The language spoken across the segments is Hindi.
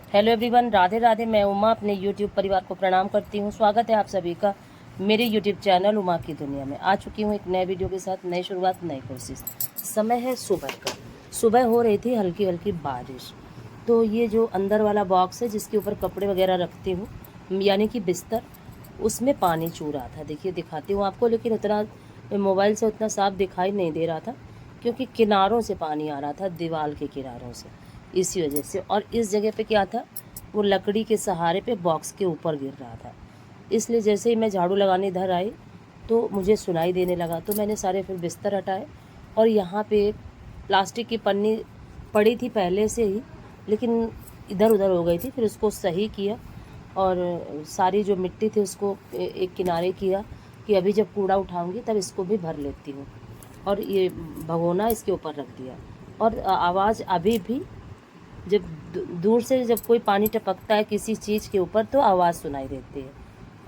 Hello everyone, Radhe Radhe. मैं उमा अपने यूट्यूब परिवार को प्रणाम करती हूँ। स्वागत है आप सभी का मेरे यूट्यूब चैनल उमा की दुनिया में। आ चुकी हूँ एक नए वीडियो के साथ, नई शुरुआत, नई कोशिश। समय है सुबह का। सुबह हो रही थी हल्की हल्की बारिश। तो ये जो अंदर वाला बॉक्स है जिसके ऊपर कपड़े वगैरह रखती हूँ, यानी कि बिस्तर, उसमें पानी चू रहा था। देखिए दिखाती हूँ आपको, लेकिन उतना मोबाइल से उतना साफ दिखाई नहीं दे रहा था क्योंकि किनारों से पानी आ रहा था, दीवार के किनारों से, इसी वजह से। और इस जगह पे क्या था, वो लकड़ी के सहारे पे बॉक्स के ऊपर गिर रहा था, इसलिए जैसे ही मैं झाड़ू लगाने इधर आई तो मुझे सुनाई देने लगा। तो मैंने सारे फिर बिस्तर हटाए और यहाँ पे एक प्लास्टिक की पन्नी पड़ी थी पहले से ही, लेकिन इधर उधर हो गई थी। फिर उसको सही किया और सारी जो मिट्टी थी उसको एक किनारे किया कि अभी जब कूड़ा उठाऊंगी तब इसको भी भर लेती हूँ। और ये भगोना इसके ऊपर रख दिया। और आवाज़ अभी भी, जब दूर से जब कोई पानी टपकता है किसी चीज़ के ऊपर तो आवाज़ सुनाई देती है।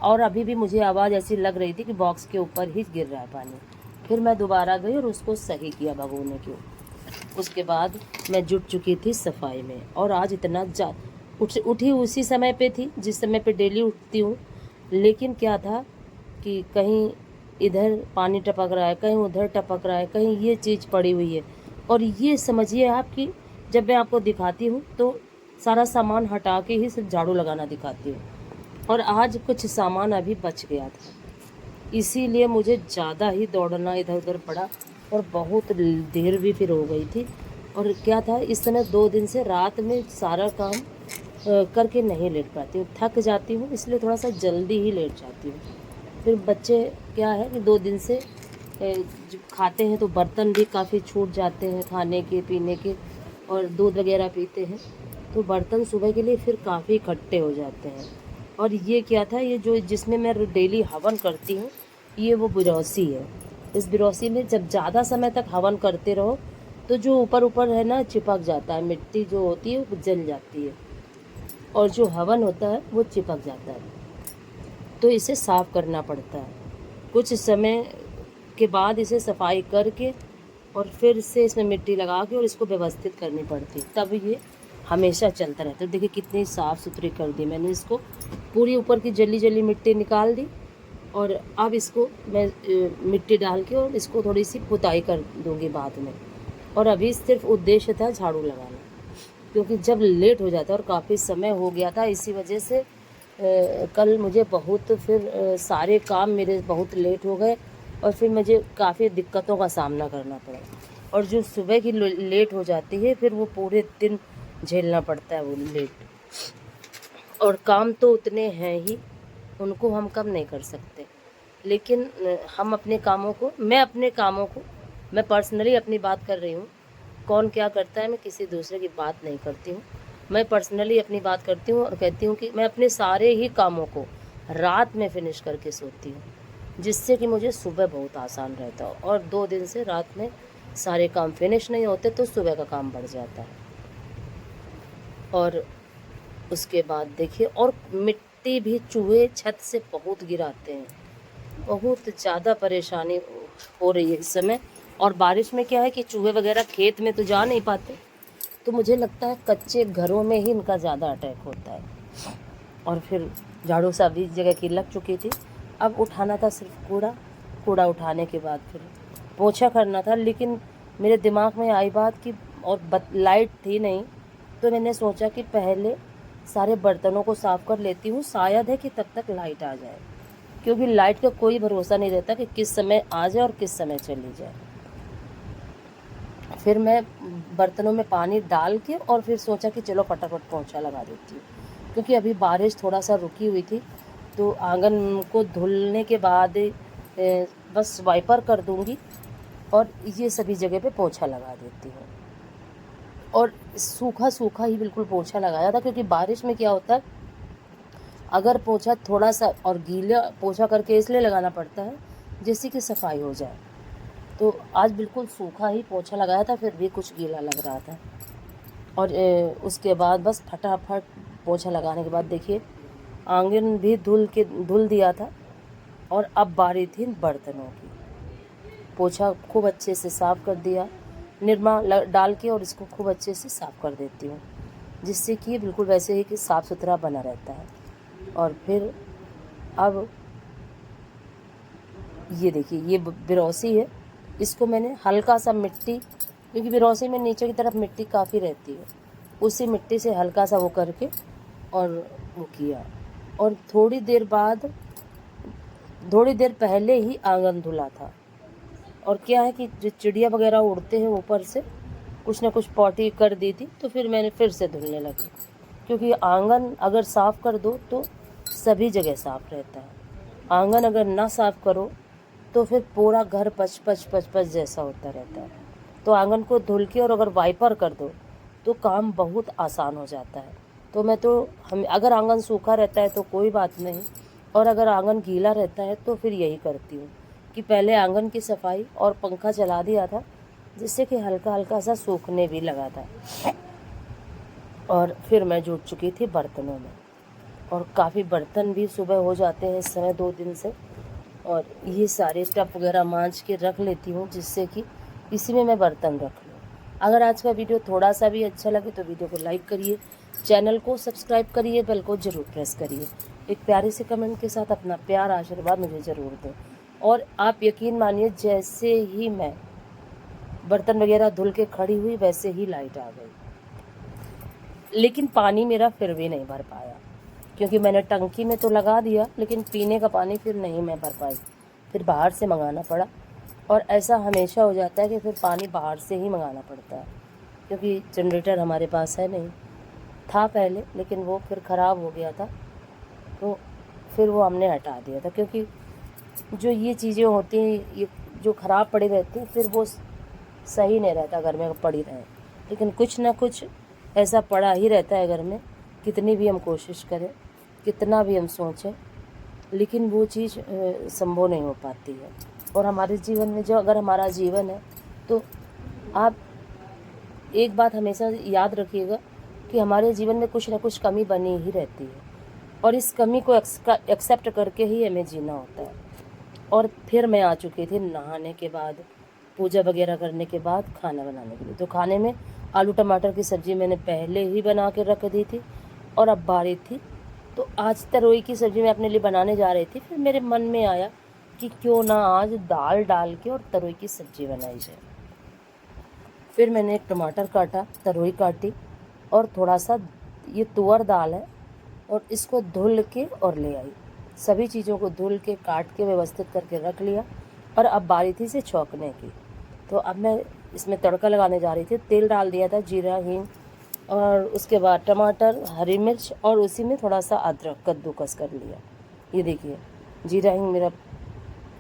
और अभी भी मुझे आवाज़ ऐसी लग रही थी कि बॉक्स के ऊपर ही गिर रहा है पानी। फिर मैं दोबारा गई और उसको सही किया भगोने के ऊपर। उसके बाद मैं जुट चुकी थी सफाई में। और आज इतना उठी उसी समय पे थी जिस समय पे डेली उठती हूँ, लेकिन क्या था कि कहीं इधर पानी टपक रहा है, कहीं उधर टपक रहा है, कहीं ये चीज़ पड़ी हुई है। और ये समझिए आप कि जब मैं आपको दिखाती हूँ तो सारा सामान हटा के ही सिर्फ झाड़ू लगाना दिखाती हूँ। और आज कुछ सामान अभी बच गया था, इसीलिए मुझे ज़्यादा ही दौड़ना इधर उधर पड़ा और बहुत देर भी फिर हो गई थी। और क्या था, इस समय 2 दिन से रात में सारा काम करके नहीं लेट पाती हूँ, थक जाती हूँ, इसलिए थोड़ा सा जल्दी ही लेट जाती हूँ। फिर बच्चे क्या है कि 2 दिन से जब खाते हैं तो बर्तन भी काफ़ी छूट जाते हैं खाने के पीने के, और दूध वगैरह पीते हैं तो बर्तन सुबह के लिए फिर काफ़ी इकट्ठे हो जाते हैं। और ये क्या था, ये जो जिसमें मैं डेली हवन करती हूँ, ये वो बिरौसी है। इस बिरौसी में जब ज़्यादा समय तक हवन करते रहो तो जो ऊपर ऊपर है ना चिपक जाता है, मिट्टी जो होती है वो जल जाती है और जो हवन होता है वो चिपक जाता है। तो इसे साफ़ करना पड़ता है। कुछ समय के बाद इसे सफाई करके और फिर से इसमें मिट्टी लगा के और इसको व्यवस्थित करनी पड़ती है, तब ये हमेशा चलता रहता है। देखिए कितनी साफ़ सुथरी कर दी मैंने इसको, पूरी ऊपर की जली जली मिट्टी निकाल दी। और अब इसको मैं मिट्टी डाल के और इसको थोड़ी सी पुताई कर दूंगी बाद में। और अभी सिर्फ उद्देश्य था झाड़ू लगाना, क्योंकि जब लेट हो जाता है और काफ़ी समय हो गया था, इसी वजह से कल मुझे बहुत फिर सारे काम मेरे बहुत लेट हो गए और फिर मुझे काफ़ी दिक्कतों का सामना करना पड़ा। और जो सुबह की लेट हो जाती है फिर वो पूरे दिन झेलना पड़ता है वो लेट। और काम तो उतने हैं ही, उनको हम कम नहीं कर सकते, लेकिन हम अपने कामों को, मैं पर्सनली अपनी बात कर रही हूँ। कौन क्या करता है मैं किसी दूसरे की बात नहीं करती हूँ, मैं पर्सनली अपनी बात करती हूँ और कहती हूँ कि मैं अपने सारे ही कामों को रात में फिनिश करके सोती हूँ, जिससे कि मुझे सुबह बहुत आसान रहता है। और 2 दिन से रात में सारे काम फिनिश नहीं होते तो सुबह का काम बढ़ जाता है। और उसके बाद देखिए, और मिट्टी भी चूहे छत से बहुत गिराते हैं, बहुत ज़्यादा परेशानी हो रही है इस समय। और बारिश में क्या है कि चूहे वगैरह खेत में तो जा नहीं पाते, तो मुझे लगता है कच्चे घरों में ही इनका ज़्यादा अटैक होता है। और फिर झाड़ू सा भी जगह की लग चुकी थी, अब उठाना था सिर्फ कूड़ा। कूड़ा उठाने के बाद फिर पोछा करना था, लेकिन मेरे दिमाग में आई बात कि, और लाइट थी नहीं, तो मैंने सोचा कि पहले सारे बर्तनों को साफ़ कर लेती हूँ, शायद है कि तब तक लाइट आ जाए, क्योंकि लाइट का कोई भरोसा नहीं रहता कि किस समय आ जाए और किस समय चली जाए। फिर मैं बर्तनों में पानी डाल के और फिर सोचा कि चलो फटाफट पोंछा लगा देती हूँ, क्योंकि अभी बारिश थोड़ा सा रुकी हुई थी। तो आंगन को धुलने के बाद बस वाइपर कर दूँगी और ये सभी जगह पे पोंछा लगा देती हूँ। और सूखा सूखा ही बिल्कुल पोंछा लगाया था, क्योंकि बारिश में क्या होता है, अगर पोंछा थोड़ा सा और गीला पोंछा करके इसलिए लगाना पड़ता है जिससे कि सफाई हो जाए। तो आज बिल्कुल सूखा ही पोंछा लगाया था, फिर भी कुछ गीला लग रहा था। और उसके बाद बस फटाफट पोंछा लगाने के बाद देखिए आंगन भी धुल दिया था। और अब बारी थी बर्तनों की। पोंछा खूब अच्छे से साफ़ कर दिया, निरमा डाल के, और इसको खूब अच्छे से साफ़ कर देती हूँ। जिससे कि ये बिल्कुल वैसे ही कि साफ़ सुथरा बना रहता है। और फिर अब ये देखिए, ये बिरौसी है, इसको मैंने हल्का सा मिट्टी, क्योंकि बिरौसी में नीचे की तरफ मिट्टी काफ़ी रहती है, उसी मिट्टी से हल्का सा वो करके और वो किया। और थोड़ी देर पहले ही आंगन धुला था। और क्या है कि जो चिड़िया वगैरह उड़ते हैं ऊपर से, कुछ ना कुछ पॉटी कर दी थी, तो फिर मैंने फिर से धुलने लगी, क्योंकि आंगन अगर साफ़ कर दो तो सभी जगह साफ़ रहता है। आंगन अगर ना साफ़ करो तो फिर पूरा घर पच पच पच पच जैसा होता रहता है। तो आंगन को धुल के और अगर वाइपर कर दो तो काम बहुत आसान हो जाता है। तो मैं तो हम अगर आंगन सूखा रहता है तो कोई बात नहीं, और अगर आंगन गीला रहता है तो फिर यही करती हूँ कि पहले आंगन की सफाई और पंखा चला दिया था, जिससे कि हल्का हल्का सा सूखने भी लगा था। और फिर मैं जुट चुकी थी बर्तनों में, और काफ़ी बर्तन भी सुबह हो जाते हैं इस समय 2 दिन से। और ये सारे टब वगैरह मांज के रख लेती हूँ, जिससे कि इसी में मैं बर्तन रख लूँ। अगर आज का वीडियो थोड़ा सा भी अच्छा लगे तो वीडियो को लाइक करिए, चैनल को सब्सक्राइब करिए, बेल को ज़रूर प्रेस करिए। एक प्यारे से कमेंट के साथ अपना प्यार आशीर्वाद मुझे ज़रूर दें। और आप यकीन मानिए, जैसे ही मैं बर्तन वगैरह धुल के खड़ी हुई वैसे ही लाइट आ गई। लेकिन पानी मेरा फिर भी नहीं भर पाया, क्योंकि मैंने टंकी में तो लगा दिया, लेकिन पीने का पानी फिर नहीं मैं भर पाई, फिर बाहर से मंगाना पड़ा। और ऐसा हमेशा हो जाता है कि फिर पानी बाहर से ही मंगाना पड़ता है, क्योंकि जनरेटर हमारे पास है नहीं, था पहले लेकिन वो फिर ख़राब हो गया था, तो फिर वो हमने हटा दिया था। क्योंकि जो ये चीज़ें होती हैं, ये जो ख़राब पड़ी रहती हैं, फिर वो सही नहीं रहता घर में पड़ी रहे। लेकिन कुछ ना कुछ ऐसा पड़ा ही रहता है घर में, कितनी भी हम कोशिश करें, कितना भी हम सोचें, लेकिन वो चीज़ संभव नहीं हो पाती है। और हमारे जीवन में, जो अगर हमारा जीवन है, तो आप एक बात हमेशा याद रखिएगा कि हमारे जीवन में कुछ ना कुछ कमी बनी ही रहती है, और इस कमी को एक्सेप्ट करके ही हमें जीना होता है। और फिर मैं आ चुकी थी नहाने के बाद, पूजा वगैरह करने के बाद खाना बनाने के लिए। तो खाने में आलू टमाटर की सब्ज़ी मैंने पहले ही बना के रख दी थी, और अब बारी थी तो आज तरोई की सब्ज़ी मैं अपने लिए बनाने जा रही थी। फिर मेरे मन में आया कि क्यों ना आज दाल डाल के और तरोई की सब्ज़ी बनाई जाए। फिर मैंने एक टमाटर काटा, तरोई काटी, और थोड़ा सा ये तुअर दाल है, और इसको धुल के और ले आई। सभी चीज़ों को धुल के काट के व्यवस्थित करके रख लिया, और अब बारी थी इसे छौंकने की। तो अब मैं इसमें तड़का लगाने जा रही थी। तेल डाल दिया था, जीरा, हींग, और उसके बाद टमाटर, हरी मिर्च, और उसी में थोड़ा सा अदरक कद्दूकस कर लिया। ये देखिए, जीरा हींग मेरा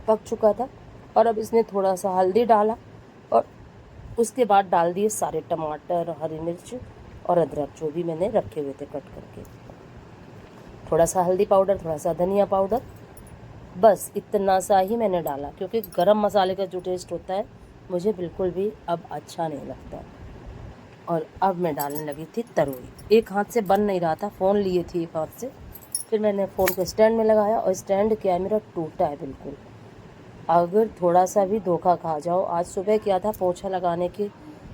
पक चुका था, और अब इसमें थोड़ा सा हल्दी डाला, और उसके बाद डाल दिए सारे टमाटर, हरी मिर्च और अदरक जो भी मैंने रखे हुए थे कट करके। थोड़ा सा हल्दी पाउडर, थोड़ा सा धनिया पाउडर, बस इतना सा ही मैंने डाला, क्योंकि गरम मसाले का जो टेस्ट होता है मुझे बिल्कुल भी अब अच्छा नहीं लगता। और अब मैं डालने लगी थी तरोई। एक हाथ से बन नहीं रहा था, फ़ोन लिए थी एक हाथ से, फिर मैंने फ़ोन को स्टैंड में लगाया, और स्टैंड क्या है, मेरा टूटा है बिल्कुल। अगर थोड़ा सा भी धोखा खा जाओ, आज सुबह क्या था, पोछा लगाने के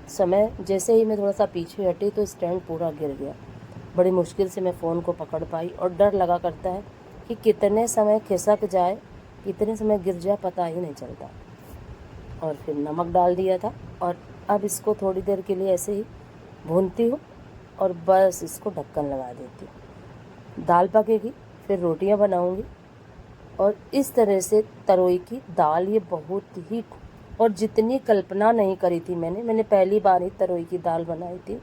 समय जैसे ही मैं थोड़ा सा पीछे हटी तो स्टैंड पूरा गिर गया। बड़ी मुश्किल से मैं फ़ोन को पकड़ पाई, और डर लगा करता है कि कितने समय खिसक जाए, कितने समय गिर जाए, पता ही नहीं चलता। और फिर नमक डाल दिया था, और अब इसको थोड़ी देर के लिए ऐसे ही भूनती हूँ, और बस इसको ढक्कन लगा देती हूँ। दाल पकेगी, फिर रोटियाँ बनाऊँगी, और इस तरह से तरोई की दाल, ये बहुत ही, और जितनी कल्पना नहीं करी थी मैंने पहली बार ही तरोई की दाल बनाई थी।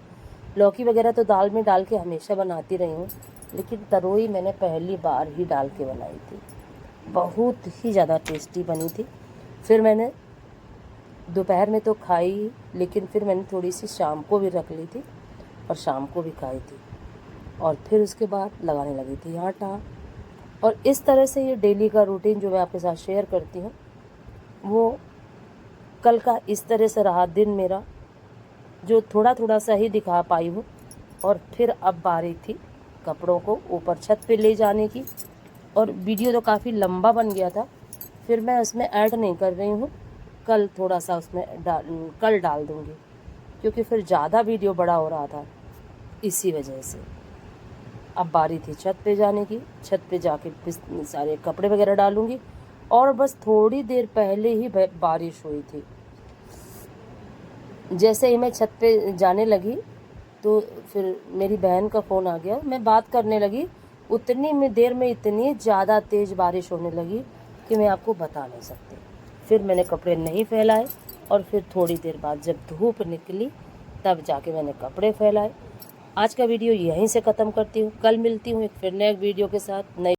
लौकी वगैरह तो दाल में डाल के हमेशा बनाती रही हूँ, लेकिन तरोई मैंने पहली बार ही डाल के बनाई थी। बहुत ही ज़्यादा टेस्टी बनी थी। फिर मैंने दोपहर में तो खाई, लेकिन फिर मैंने थोड़ी सी शाम को भी रख ली थी, और शाम को भी खाई थी। और फिर उसके बाद लगाने लगी थी आटा। और इस तरह से ये डेली का रूटीन जो मैं आपके साथ शेयर करती हूँ, वो कल का इस तरह से रहा दिन मेरा, जो थोड़ा थोड़ा सा ही दिखा पाई हूँ। और फिर अब बारी थी कपड़ों को ऊपर छत पे ले जाने की, और वीडियो तो काफ़ी लंबा बन गया था, फिर मैं उसमें ऐड नहीं कर रही हूँ। कल थोड़ा सा उसमें कल डाल दूँगी, क्योंकि फिर ज़्यादा वीडियो बड़ा हो रहा था। इसी वजह से। अब बारी थी छत पे जाने की, छत पे जाके सारे कपड़े वगैरह डालूंगी। और बस थोड़ी देर पहले ही बारिश हुई थी। जैसे ही मैं छत पे जाने लगी तो फिर मेरी बहन का फ़ोन आ गया। मैं बात करने लगी, उतनी में देर में इतनी ज़्यादा तेज़ बारिश होने लगी कि मैं आपको बता नहीं सकती। फिर मैंने कपड़े नहीं फैलाए और फिर थोड़ी देर बाद जब धूप निकली तब जाके मैंने कपड़े फैलाए। आज का वीडियो यहीं से ख़त्म करती हूँ। कल मिलती हूँ एक फिर नए वीडियो के साथ। नई